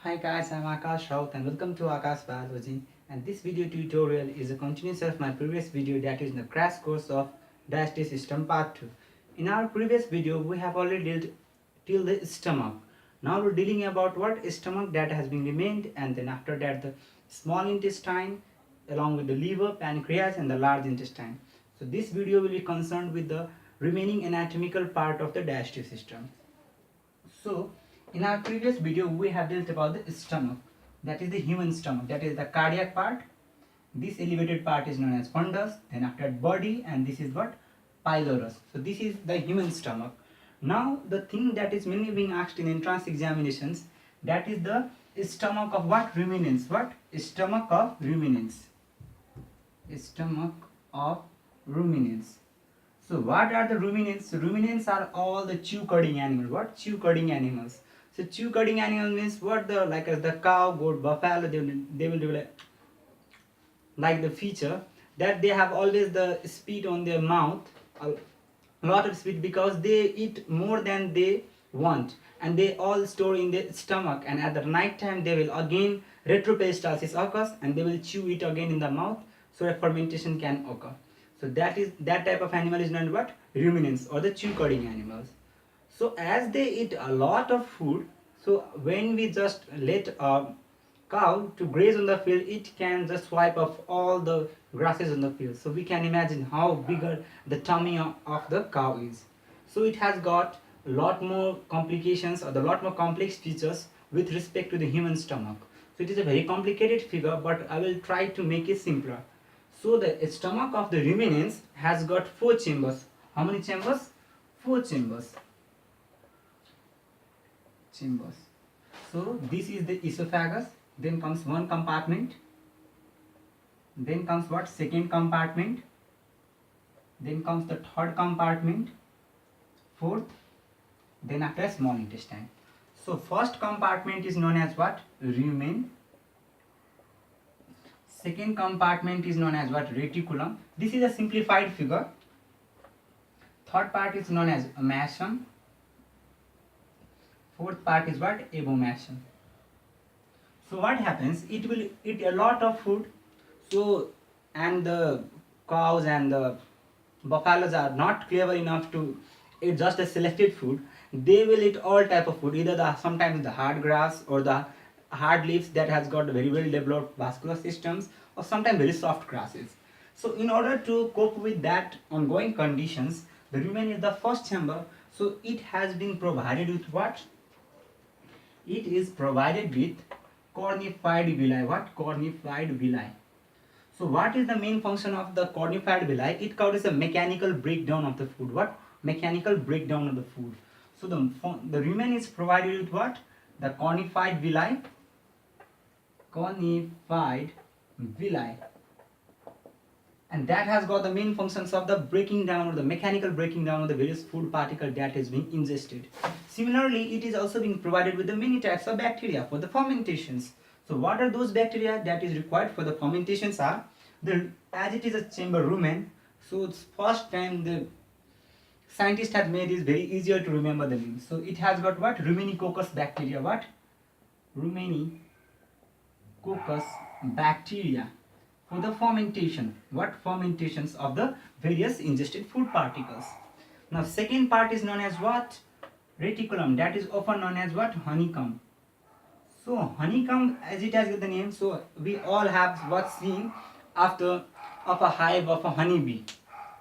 Hi guys, I'm Akash Raut and welcome to Akash Biology, and this video tutorial is a continuation of my previous video, that is the crash course of digestive system part 2. In our previous video we have already dealt till the stomach. Now we're dealing about what stomach that has been remained, and then after that the small intestine along with the liver, pancreas and the large intestine. So this video will be concerned with the remaining anatomical part of the digestive system. So, in our previous video, we have dealt about the stomach. That is the human stomach. That is the cardiac part. This elevated part is known as fundus. Then after that, body, and this is what pylorus. So this is the human stomach. Now, the thing that is mainly being asked in entrance examinations, that is the stomach of what ruminants? What stomach of ruminants? Stomach of ruminants. So what are the ruminants? Ruminants are all the chew-cutting animals. What chew-cutting animals? So chew-cutting animal means what the cow, goat, buffalo. They will develop like the feature that they have always the spit on their mouth, a lot of spit, because they eat more than they want, and they all store in their stomach, and at the night time they will again retroperistalsis occurs and they will chew it again in the mouth so that fermentation can occur. So that type of animal is known as what? Ruminants, or the chew cutting animals. So as they eat a lot of food, so when we just let a cow to graze on the field, it can just swipe off all the grasses on the field. So we can imagine how bigger the tummy of the cow is. So it has got a lot more complications, or a lot more complex features with respect to the human stomach. So it is a very complicated figure, but I will try to make it simpler. So the stomach of the ruminants has got 4 chambers. How many chambers? 4 chambers. So this is the esophagus. Then comes one compartment. Then comes what? Second compartment. Then comes the third compartment. Fourth. Then after, small intestine. So first compartment is known as what? Rumen. Second compartment is known as what? Reticulum. This is a simplified figure. Third part is known as omasum. Fourth part is what? Abomasum. So what happens? It will eat a lot of food. So, and the cows and the buffaloes are not clever enough to eat just a selected food. They will eat all type of food, either sometimes the hard grass or the hard leaves that has got very well developed vascular systems, or sometimes very soft grasses. So in order to cope with that ongoing conditions, the rumen is the first chamber. So it has been provided with what? It is provided with cornified villi. What? Cornified villi. So what is the main function of the cornified villi? It causes a mechanical breakdown of the food. What? Mechanical breakdown of the food. So the rumen is provided with what? The cornified villi. Cornified villi. And that has got the main functions of the breaking down, or the mechanical breaking down of the various food particles that is being ingested. Similarly, it is also being provided with the many types of bacteria for the fermentations. So what are those bacteria that is required for the fermentations are, as it is a chamber rumen, so it's first time the scientist has made it very easier to remember the name. So it has got what? Rumenicoccus bacteria. What? Rumenicoccus bacteria for the fermentation. What? Fermentations of the various ingested food particles. Now second part is known as what? Reticulum. That is often known as what? Honeycomb. So honeycomb, as it has got the name, so we all have what seen after of a hive of a honeybee.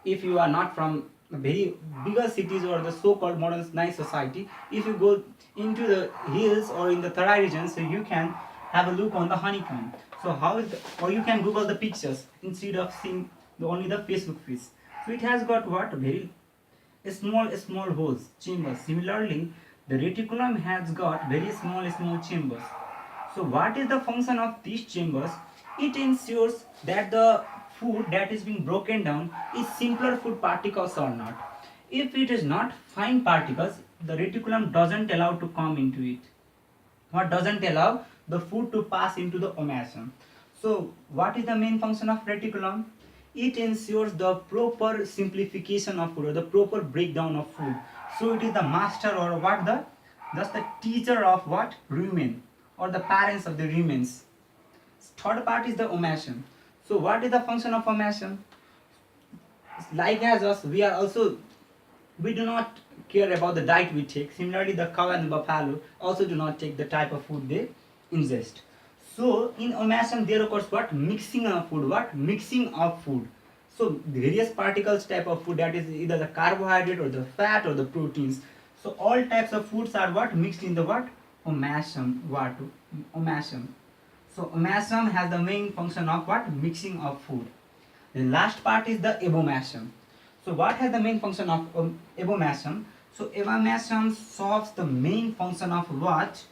If you are not from very bigger cities or the so-called modernized society, if you go into the hills or in the Tarai region, so you can have a look on the honeycomb. So how is or you can Google the pictures instead of seeing only the Facebook feeds. So it has got what? Very small holes, chambers. Similarly, the reticulum has got very small chambers. So what is the function of these chambers? It ensures that the food that is being broken down is simpler food particles or not. If it is not fine particles, the reticulum doesn't allow to come into it. What doesn't allow the food to pass into the omasum. So what is the main function of reticulum? It ensures the proper simplification of food, or the proper breakdown of food. So it is the master, or what? Just the teacher of what? Rumen. or the parents of the ruminants. Third part is the omasum. So what is the function of omasum? Like as us, we do not care about the diet we take. Similarly, the cow and the buffalo also do not take the type of food they ingest. So in omasum there occurs what? Mixing of food. What? Mixing of food. So the various particles type of food, that is either the carbohydrate or the fat or the proteins. So all types of foods are what? Mixed in the what? Omasum. What? Omasum. So omasum has the main function of what? Mixing of food. The last part is the abomasum. So what has the main function of abomasum? So abomasum solves the main function of what?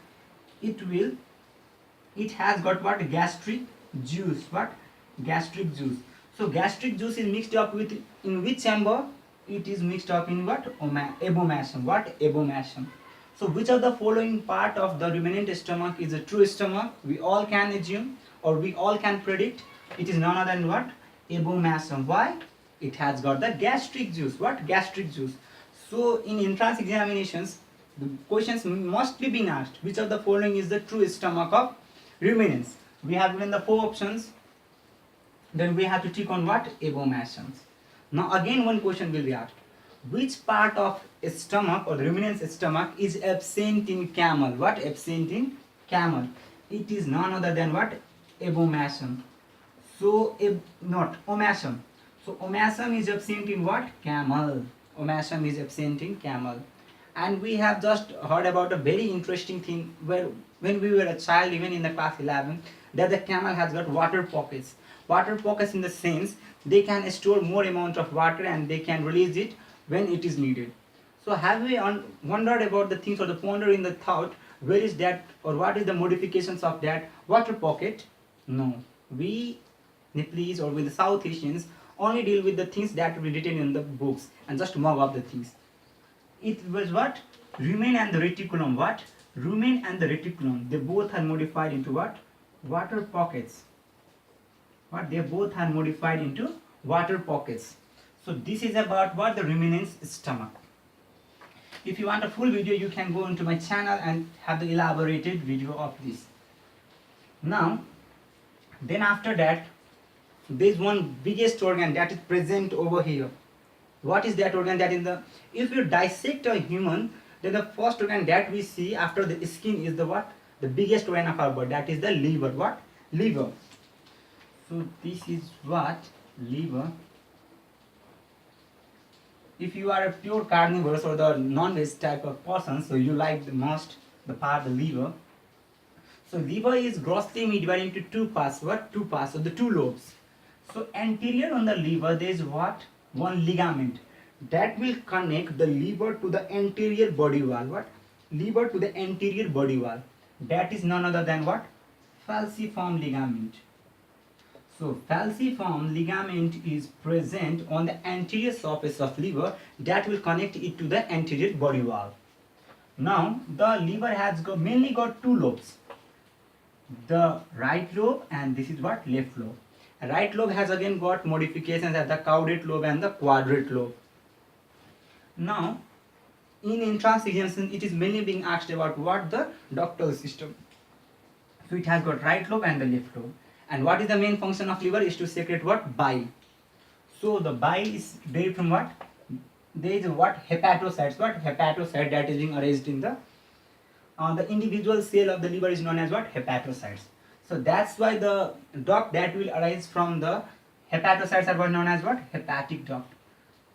It has got what? Gastric juice. What? Gastric juice. So gastric juice is mixed up with, in which chamber? It is mixed up in what? Abomasum. What? Abomasum. So which of the following part of the ruminant stomach is a true stomach? We all can assume, or we all can predict. It is none other than what? Abomasum. Why? It has got the gastric juice. What? Gastric juice. So in entrance examinations, the questions mostly been asked, which of the following is the true stomach of ruminants? We have given the 4 options. Then we have to tick on what? Abomasums. Now again one question will be asked. Which part of a stomach or the ruminant's stomach is absent in camel? What? Absent in camel. It is none other than what? Abomasum. So not omasum. So omasum is absent in what? Camel. Omasum is absent in camel. And we have just heard about a very interesting thing where when we were a child, even in the class 11, that the camel has got water pockets. Water pockets in the sense they can store more amount of water and they can release it when it is needed. So have we wondered about the things or the ponder in the thought, where is that or what is the modifications of that water pocket? No. We Nepalese or with the South Asians only deal with the things that were written in the books and just mug up the things. It was what? Rumen and the reticulum. What? Rumen and the reticulum. They both are modified into what? Water pockets. What? They both are modified into water pockets. So this is about what? The ruminant's stomach. If you want a full video, you can go into my channel and have the elaborated video of this. Now, then after that, there is one biggest organ that is present over here. What is that organ? That in the, if you dissect a human, then the first organ that we see after the skin is the what? The biggest organ of our body. That is the liver. What? Liver. So this is what? Liver. If you are a pure carnivorous or the non-veg type of person, so you like the most the part the liver. So liver is grossly divided into 2 parts. What? 2 parts. So the 2 lobes. So anterior on the liver there is what? One ligament that will connect the liver to the anterior body wall. What? Liver to the anterior body wall. That is none other than what? Falciform ligament. So falciform ligament is present on the anterior surface of liver that will connect it to the anterior body wall. Now the liver has mainly got 2 lobes. The right lobe and this is what? Left lobe. Right lobe has again got modifications as the caudate lobe and the quadrate lobe. Now in entrance examination it is mainly being asked about what? The ductal system. So it has got right lobe and the left lobe. And what is the main function of liver? Is to secrete what? Bile. So the bile is derived from what? There is what? Hepatocytes. What? Hepatocyte that is being arranged in the individual cell of the liver is known as what? Hepatocytes. So that's why the duct that will arise from the hepatocytes are known as what? Hepatic duct.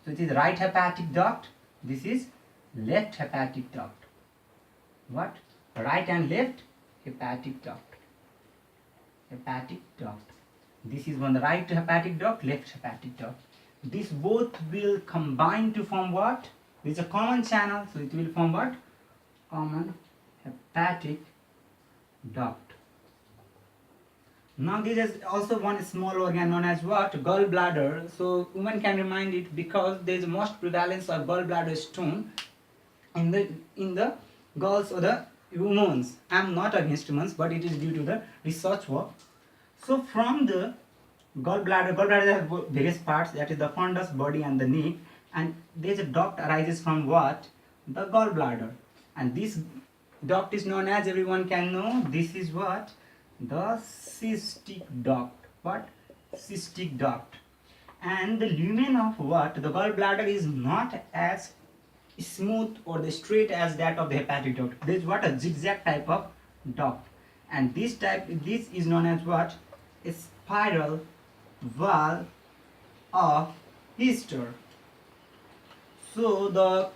So it is right hepatic duct. This is left hepatic duct. What? Right and left hepatic duct. Hepatic duct. This is one, the right hepatic duct, left hepatic duct. These both will combine to form what? There is a common channel, so it will form what? Common hepatic duct. Now there is also one small organ known as what? Gallbladder. So women can remind it because there is most prevalence of gallbladder stone in the girls or the humans. I am not against humans, but it is due to the research work. So from the gallbladder has various parts, that is the fundus, body and the neck, and there is a duct arises from what? The gallbladder. And this duct is known as, everyone can know, this is what? The cystic duct. What? Cystic duct. And the lumen of what? The gallbladder is not as smooth or the straight as that of the hepatic duct. There is what? A zigzag type of duct. And this is known as what? A spiral valve of Hester. So the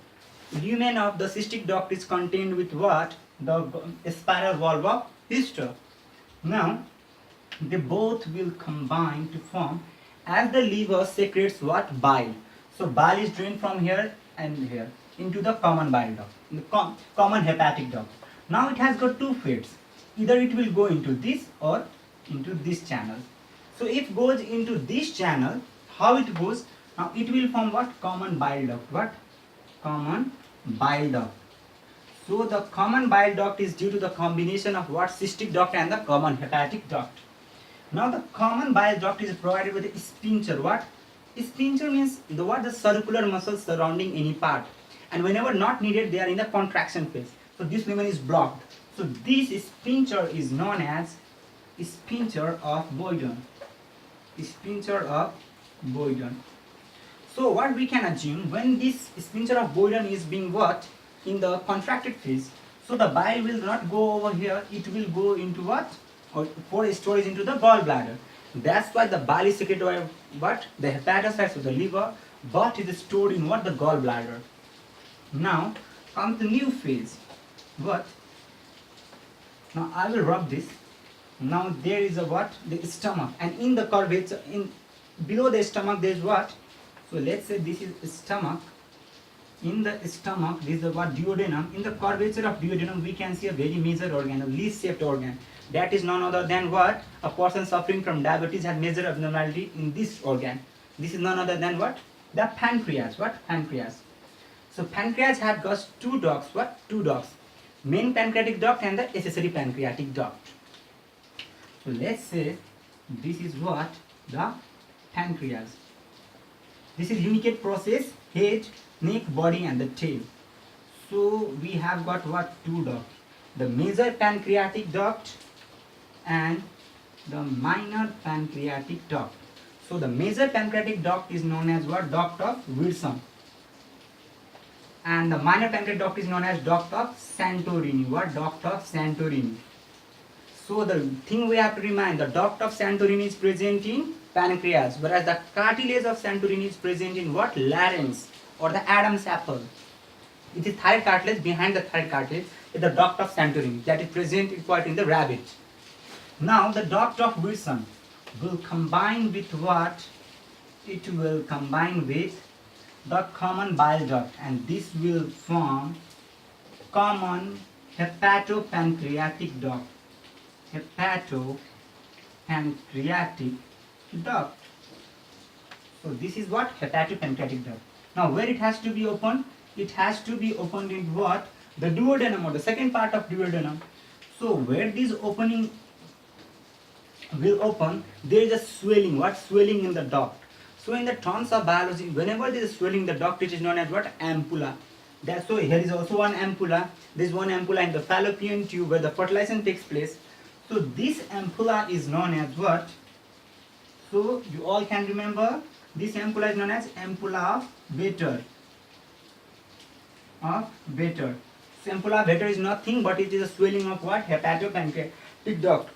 lumen of the cystic duct is contained with what? The spiral valve of Hester. Now they both will combine to form, as the liver secretes what? Bile. So bile is drained from here and here into the common bile duct, the common hepatic duct. Now it has got two fates. Either it will go into this or into this channel. So if goes into this channel, how it goes? Now it will form what? Common bile duct. What? Common bile duct. So the common bile duct is due to the combination of what? Cystic duct and the common hepatic duct. Now the common bile duct is provided with a sphincter. What? Sphincter means the circular muscles surrounding any part, and whenever not needed, they are in the contraction phase. So this lumen is blocked. So this sphincter is known as sphincter of Boyden. Sphincter of Boyden. So what we can assume, when this sphincter of Boyden is being what? In the contracted phase, so the bile will not go over here, it will go into what? Or for storage into the gallbladder. That's why the bile is secreted by what? The hepatocytes of the liver, but it is stored in what? The gallbladder. Now comes the new phase. What? Now I will rub this. Now there is a what? The stomach, and in the curvature, in below the stomach there is what? So let's say this is stomach. In the stomach, this is what? Duodenum. In the curvature of duodenum, we can see a very major organ, a leaf-shaped organ. That is none other than what? A person suffering from diabetes has major abnormality in this organ. This is none other than what? The pancreas. What? Pancreas. So pancreas has got two ducts. What? Two ducts. Main pancreatic duct and the accessory pancreatic duct. So let's say this is what? The pancreas. This is unicate process, head, neck, body and the tail. So we have got what? Two ducts. The major pancreatic duct and the minor pancreatic duct. So the major pancreatic duct is known as what? Duct of Wilson. And the minor pancreatic duct is known as duct of Santorini. What? Duct of Santorini. So the thing we have to remind, the duct of Santorini is present in pancreas, whereas the cartilage of Santorini is present in what? Larynx or the Adam's apple. It is thyroid cartilage. Behind the thyroid cartilage is the duct of Santorini that is present in the rabbit. Now the duct of Wilson will combine with what? It will combine with the common bile duct, and this will form common hepatopancreatic duct. Hepatopancreatic duct. So this is what? Hepatopancreatic duct. Now where it has to be opened? It has to be opened in what? The duodenum, or the second part of duodenum. So where this opening will open, there is a swelling. What? Swelling in the duct. So in the terms of biology, whenever there is swelling in the duct, it is known as what? Ampulla. That's so here is also one ampulla. There is one ampulla in the fallopian tube where the fertilization takes place. So this ampulla is known as what? So you all can remember, this ampulla is known as ampulla of Vater. So ampulla of Vater is nothing but it is a swelling of what? Hepatopancreatic duct.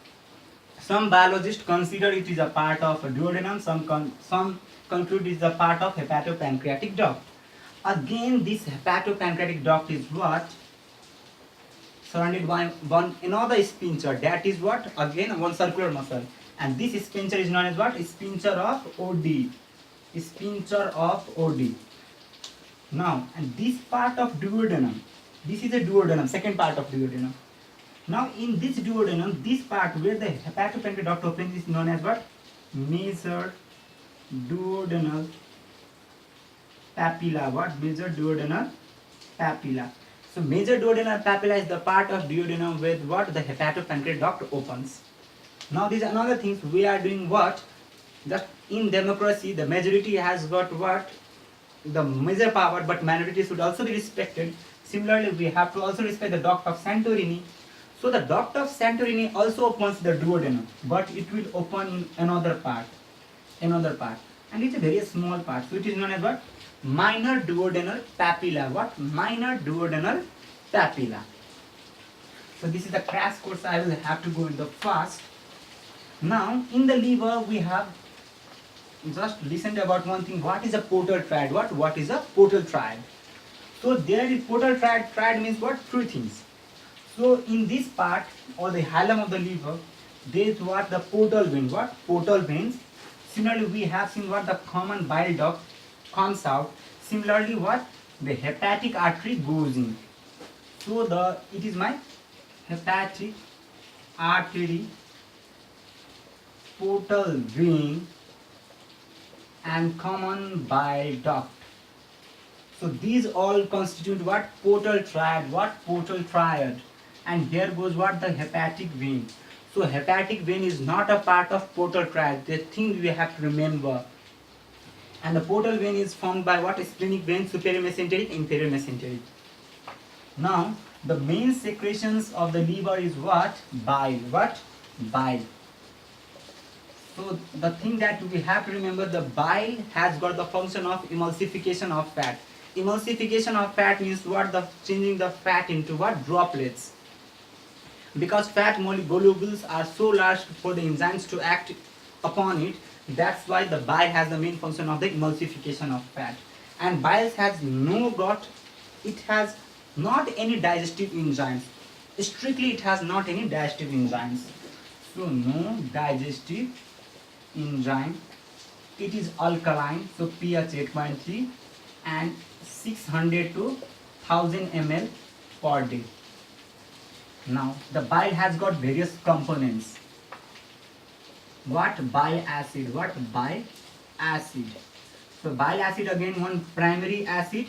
Some biologists consider it is a part of a duodenum, some conclude it is a part of hepatopancreatic duct. Again, this hepatopancreatic duct is what? Surrounded by another sphincter, that is what? Again one circular muscle, and this sphincter is known as what? Sphincter of OD. Sphincter of OD. Now, and this part of duodenum, this is a duodenum, second part of duodenum. Now in this duodenum, this part where the hepatopancreatic duct opens is known as what? Major duodenal papilla. What? Major duodenal papilla. So major duodenal papilla is the part of duodenum with what? The hepatopancreatic duct opens. Now these are another things we are doing what? Just in democracy, the majority has got what? The major power, but minority should also be respected. Similarly, we have to also respect the duct of Santorini. So the duct of Santorini also opens the duodenum, but it will open in another part, and it's a very small part. So it is known as what? Minor duodenal papilla. What? Minor duodenal papilla. So this is the crash course I will have to go in the fast. Now in the liver we have just listened about one thing. What is a portal triad? What is a portal triad? So there is portal triad. Triad means what? Three things. So in this part or the hilum of the liver, there is what? The portal vein. What? Portal veins. Similarly, we have seen what? The common bile duct comes out. Similarly, what? The hepatic artery goes in. So it is my hepatic artery, portal vein, and common bile duct. So these all constitute what? Portal triad. What? Portal triad. And here goes what? The hepatic vein. So hepatic vein is not a part of portal triad. The thing we have to remember. And the portal vein is formed by what? Splenic vein, superior mesenteric, inferior mesenteric. Now the main secretions of the liver is what? Bile. What? Bile. So the thing that we have to remember, the bile has got the function of emulsification of fat. Emulsification of fat means what? The changing the fat into what? Droplets. Because fat globules are so large for the enzymes to act upon it, that's why the bile has the main function of the emulsification of fat. And bile has it has not any digestive enzymes. Strictly it has not any digestive enzymes. So no digestive enzyme. It is alkaline, so pH 8.3 and 600 to 1000 ml per day. Now the bile has got various components. What? Bile acid. What? Bile acid. So bile acid, again one primary acid,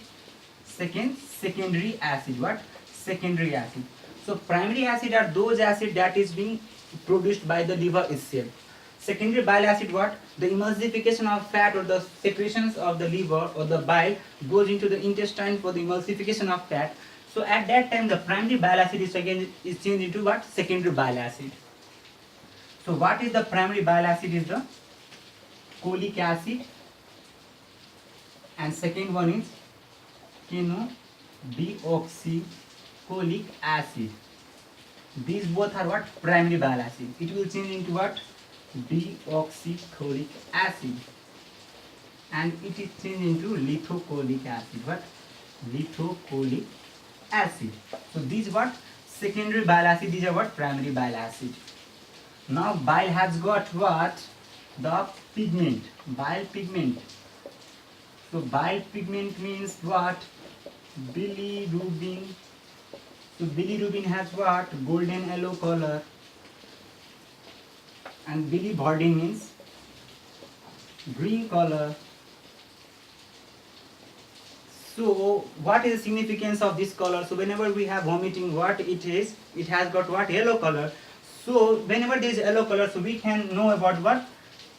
second secondary acid. What? Secondary acid. So primary acid are those acid that is being produced by the liver itself. Secondary bile acid, what? The emulsification of fat or the secretions of the liver or the bile goes into the intestine for the emulsification of fat. So at that time the primary bile acid is changed into what? Secondary bile acid. So what is the primary bile acid? Is the cholic acid, and second one is chenodeoxycholic acid. These both are what? Primary bile acid. It will change into what? Deoxycholic acid, and it is changed into lithocholic acid. What? Lithocholic acid. So these what? Secondary bile acid. These are what? Primary bile acid. Now bile has got what? The pigment. Bile pigment. So bile pigment means what? Bilirubin. So bilirubin has what? Golden yellow color. And biliverdin means green color. So what is the significance of this color? So whenever we have vomiting, what it is? It has got what? Yellow color. So whenever there is yellow color, so we can know about what?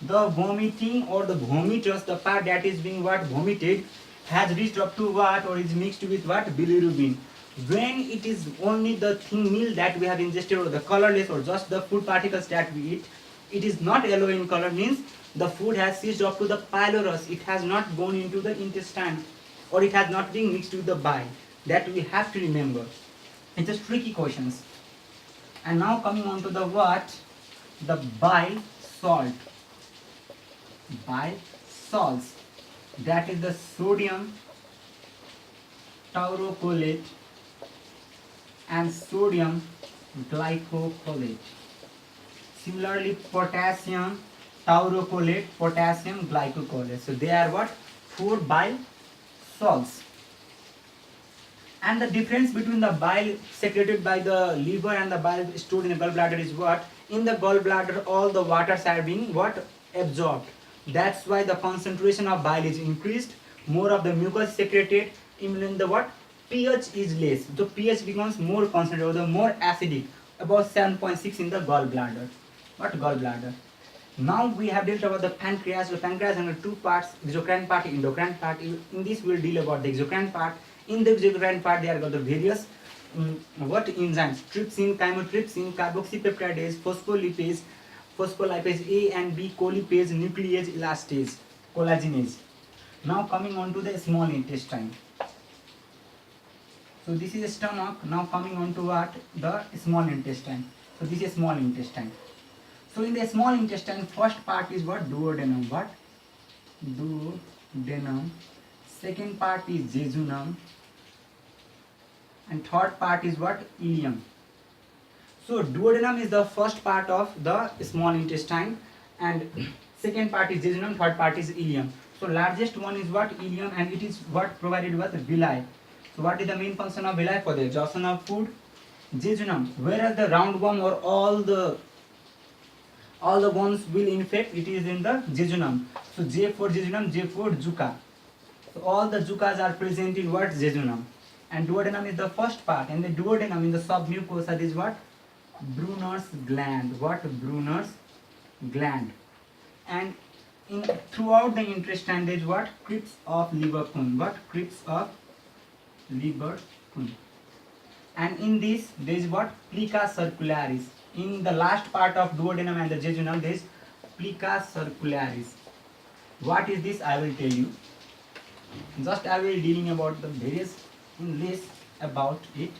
The vomiting or the vomitus, the part that is being what? Vomited, has reached up to what? Or is mixed with what? Bilirubin. When it is only the thin meal that we have ingested or the colorless or just the food particles that we eat, it is not yellow in color, means the food has reached up to the pylorus. It has not gone into the intestine or it has not been mixed with the bile. That we have to remember. It's just tricky questions. And now coming on to the what? The bile salt. Bile salts. That is the sodium taurocholate and sodium glycocholate. Similarly, potassium taurocholate, potassium glycocholate. So they are what? 4 bile salts. And the difference between the bile secreted by the liver and the bile stored in the gallbladder is what? In the gallbladder, all the waters are being what? Absorbed. That's why the concentration of bile is increased. More of the mucus secreted. In the what? pH is less. So pH becomes more concentrated or the more acidic. About 7.6 in the gallbladder. What? Gallbladder. Now we have dealt about the pancreas. The pancreas has two parts, exocrine part, endocrine part. In this we will deal about the exocrine part. In the exocrine part, there are got the various what enzymes: trypsin, chymotrypsin, carboxypeptidase, phospholipase A and B, colipase, nuclease, elastase, collagenase. Now coming on to the small intestine. So this is stomach. Now coming on to what? The small intestine. So this is small intestine. So in the small intestine, first part is what? Duodenum. What? Duodenum. Second part is jejunum. And third part is what? Ileum. So duodenum is the first part of the small intestine, and second part is jejunum, third part is ileum. So largest one is what? Ileum, and it is what provided with villi. So what is the main function of villi? For the absorption of food. Jejunum, whereas the roundworm or all the bones will infect, it is in the jejunum. So J for jejunum, J for juca. So all the jucas are present in what? Jejunum. And duodenum is the first part, and the duodenum in the submucosa is what? Brunner's gland. What? Brunner's gland. And in throughout the intestine there is what? Crypts of Lieberkühn. What? Crypts of Lieberkühn. And in this there is what? Plica circularis. In the last part of duodenum and the jejunum there is plica circularis. What is this? I will tell you. Just I will dealing about the various list about it.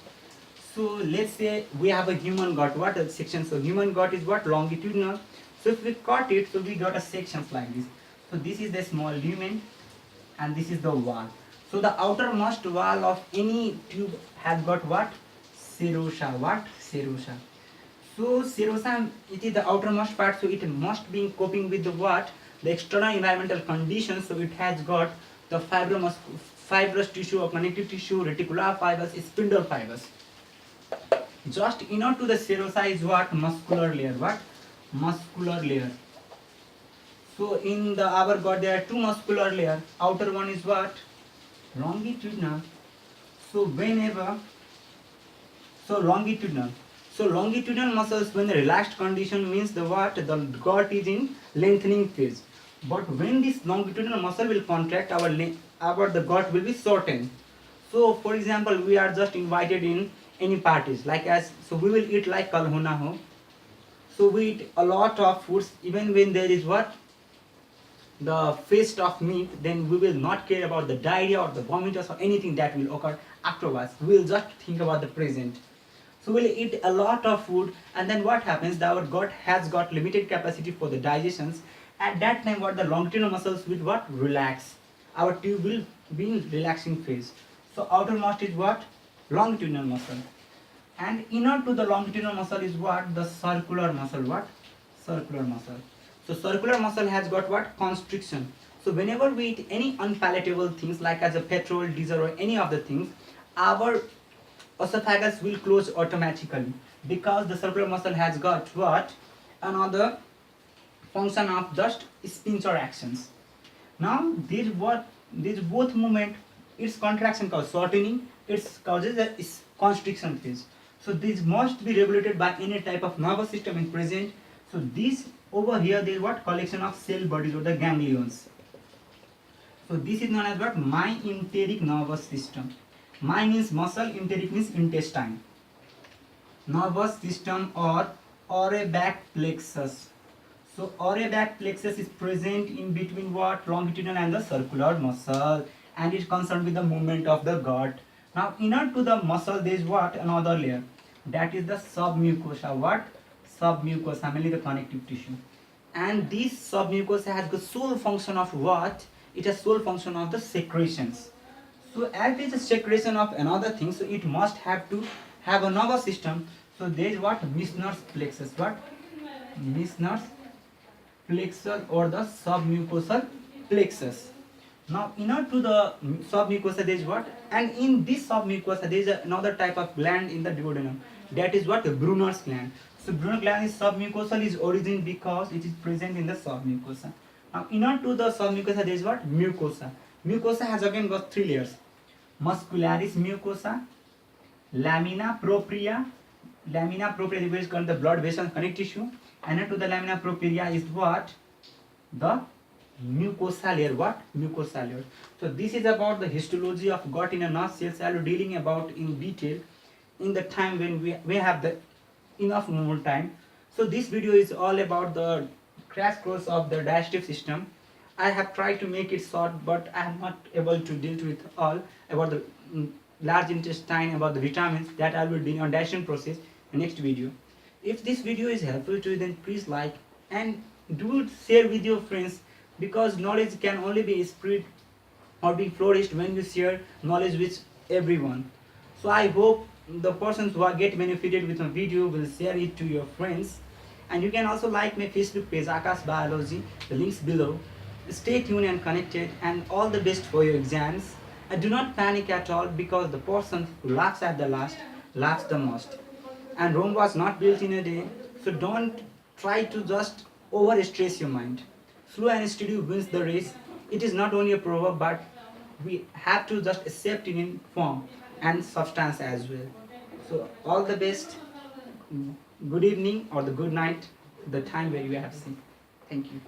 So let's say we have a human gut. What a section? So human gut is what? Longitudinal. So if we cut it, so we got a sections like this. So this is the small lumen, and this is the wall. So the outermost wall of any tube has got what? Serosa. What? Serosa. So serosa, it is the outermost part. So it must be coping with the what? The external environmental conditions. So it has got the fibrous tissue or connective tissue, reticular fibers, spindle fibers. Just inner to the serosa is what? Muscular layer. What? Muscular layer. So in the our gut there are two muscular layer. Outer one is what? Longitudinal. So whenever longitudinal muscles, when the relaxed condition means the what? The gut is in lengthening phase. But when this longitudinal muscle will contract, the gut will be shortened. So for example, we are just invited in any parties, like so we will eat like kal ho na ho. So we eat a lot of foods, even when there is what? The feast of meat, then we will not care about the diarrhea or the vomitus or anything that will occur afterwards. We will just think about the present. So we'll eat a lot of food, and then what happens? Our gut has got limited capacity for the digestions. At that time, what? The longitudinal muscles will what? Relax. Our tube will be in relaxing phase. So outermost is what? Longitudinal muscle. And inner to the longitudinal muscle is what? The circular muscle. What? Circular muscle. So circular muscle has got what? Constriction. So whenever we eat any unpalatable things like as a petrol, diesel or any of the things, our esophagus will close automatically, because the circular muscle has got what? Another function of just sphincter actions. Now this both movement, its contraction causes shortening, it causes a constriction phase. So this must be regulated by any type of nervous system in present. So this over here there is what? Collection of cell bodies or the ganglions. So this is known as what? Myenteric nervous system. My means muscle, enteric means intestine. Nervous system or Auerbach plexus. So Auerbach plexus is present in between what? Longitudinal and the circular muscle, and is concerned with the movement of the gut. Now inner to the muscle there is what? Another layer. That is the submucosa. What? Submucosa, mainly the connective tissue. And this submucosa has the sole function of what? It has sole function of the secretions. So as it is a secretion of another thing, so it must have to have a nervous system. So there is what? Meissner's plexus. What? Meissner's plexus or the submucosal plexus. Now inner to the submucosa there is what? And in this submucosa there is another type of gland in the duodenum. That is what? The Brunner's gland. So Brunner's gland is submucosal, is origin because it is present in the submucosa. Now inner to the submucosa there is what? Mucosa. Mucosa has again got three layers. Muscularis mucosa, lamina propria. Lamina propria is the blood vessel connective tissue. And to the lamina propria is what? The mucosal layer. What? Mucosal layer. So this is about the histology of gut in a nutshell. I'll be dealing about in detail in the time when we have the enough more time. So this video is all about the crash course of the digestive system. I have tried to make it short, but I am not able to deal with all about the large intestine, about the vitamins that I will do on digestion process in next video. If this video is helpful to you, then please like and do share with your friends, because knowledge can only be spread or be flourished when you share knowledge with everyone. So I hope the persons who are get benefited with my video will share it to your friends. And you can also like my Facebook page Akash Biology, the links below. Stay tuned and connected, and all the best for your exams. And do not panic at all, because the person who laughs at the last laughs the most. And Rome was not built in a day, so don't try to just over stress your mind. Slow and steady wins the race. It is not only a proverb, but we have to just accept it in form and substance as well. So all the best. Good evening or the good night, the time where you have seen. Thank you.